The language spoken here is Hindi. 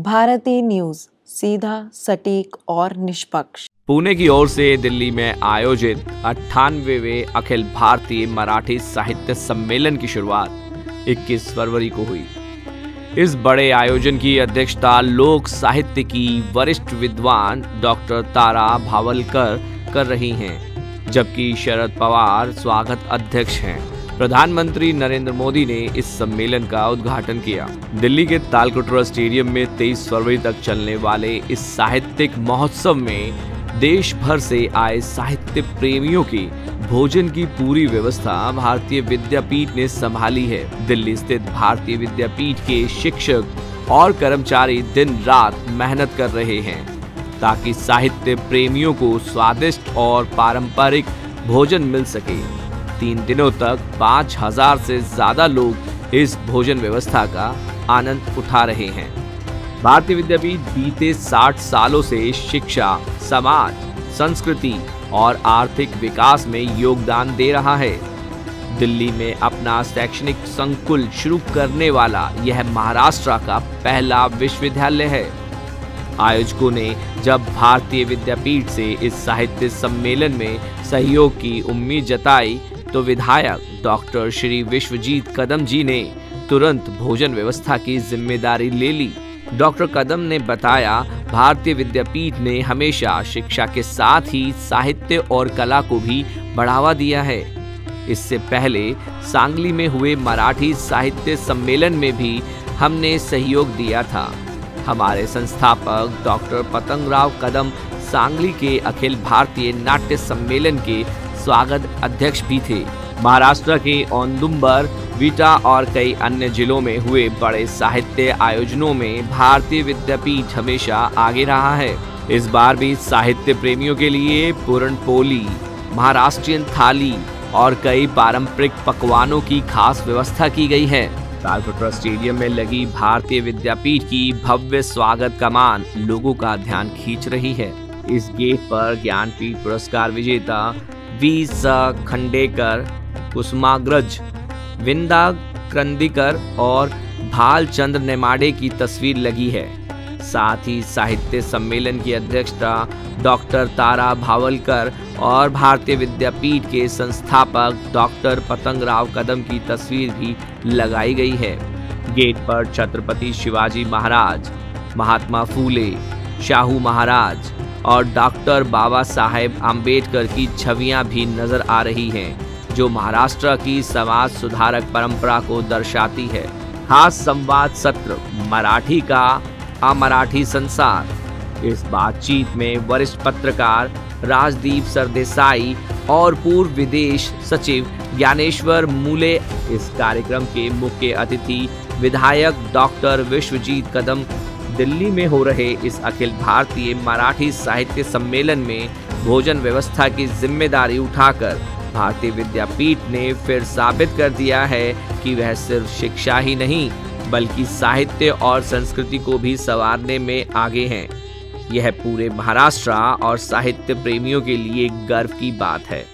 भारती न्यूज, सीधा, सटीक और निष्पक्ष। पुणे की ओर से दिल्ली में आयोजित 98वें अखिल भारतीय मराठी साहित्य सम्मेलन की शुरुआत 21 फरवरी को हुई। इस बड़े आयोजन की अध्यक्षता लोक साहित्य की वरिष्ठ विद्वान डॉक्टर तारा भावलकर कर रही हैं, जबकि शरद पवार स्वागत अध्यक्ष हैं। प्रधानमंत्री नरेंद्र मोदी ने इस सम्मेलन का उद्घाटन किया। दिल्ली के तालकटोरा स्टेडियम में 23 फरवरी तक चलने वाले इस साहित्यिक महोत्सव में देश भर से आए साहित्य प्रेमियों की भोजन की पूरी व्यवस्था भारतीय विद्यापीठ ने संभाली है। दिल्ली स्थित भारतीय विद्यापीठ के शिक्षक और कर्मचारी दिन रात मेहनत कर रहे हैं ताकि साहित्य प्रेमियों को स्वादिष्ट और पारंपरिक भोजन मिल सके। 3 दिनों तक 5000 से ज्यादा लोग इस भोजन व्यवस्था का आनंद उठा रहे हैं। भारतीय विद्यापीठ बीते 60 सालों से शिक्षा, समाज, संस्कृति और आर्थिक विकास में योगदान दे रहा है। दिल्ली में अपना शैक्षणिक संकुल शुरू करने वाला यह महाराष्ट्र का पहला विश्वविद्यालय है। आयोजकों ने जब भारतीय विद्यापीठ से इस साहित्य सम्मेलन में सहयोग की उम्मीद जताई तो विधायक डॉक्टर श्री विश्वजीत कदम जी ने तुरंत भोजन व्यवस्था की जिम्मेदारी ले ली। डॉक्टर कदम ने बताया, भारतीय विद्यापीठ ने हमेशा शिक्षा के साथ ही साहित्य और कला को भी बढ़ावा दिया है। इससे पहले सांगली में हुए मराठी साहित्य सम्मेलन में भी हमने सहयोग दिया था। हमारे संस्थापक डॉक्टर पतंगराव कदम सांगली के अखिल भारतीय नाट्य सम्मेलन के स्वागत अध्यक्ष भी थे। महाराष्ट्र के औदुंबर, विटा और कई अन्य जिलों में हुए बड़े साहित्य आयोजनों में भारतीय विद्यापीठ हमेशा आगे रहा है। इस बार भी साहित्य प्रेमियों के लिए पुरणपोली, महाराष्ट्रीयन थाली और कई पारंपरिक पकवानों की खास व्यवस्था की गई है। तालकटोरा स्टेडियम में लगी भारतीय विद्यापीठ की भव्य स्वागत कमान लोगों का ध्यान खींच रही है। इस गेट पर ज्ञानपीठ पुरस्कार विजेता वी.स. खंडेकर, कुसुमाग्रज, विंदा क्रंदिकर और भालचंद्र नेमाड़े की तस्वीर लगी है। साथ ही साहित्य सम्मेलन की अध्यक्षता डॉक्टर तारा भावलकर और भारतीय विद्यापीठ के संस्थापक डॉक्टर पतंगराव कदम की तस्वीर भी लगाई गई है। गेट पर छत्रपति शिवाजी महाराज, महात्मा फूले, शाहू महाराज और डॉक्टर बाबा साहेब आम्बेडकर की छवियां भी नजर आ रही हैं, जो महाराष्ट्र की समाज सुधारक परंपरा को दर्शाती है। खास संवाद सत्र मराठी का अमराठी संसार। इस बातचीत में वरिष्ठ पत्रकार राजदीप सरदेसाई और पूर्व विदेश सचिव ज्ञानेश्वर मूले। इस कार्यक्रम के मुख्य अतिथि विधायक डॉक्टर विश्वजीत कदम। दिल्ली में हो रहे इस अखिल भारतीय मराठी साहित्य सम्मेलन में भोजन व्यवस्था की जिम्मेदारी उठाकर भारतीय विद्यापीठ ने फिर साबित कर दिया है कि वह सिर्फ शिक्षा ही नहीं बल्कि साहित्य और संस्कृति को भी संवारने में आगे हैं। यह पूरे महाराष्ट्र और साहित्य प्रेमियों के लिए गर्व की बात है।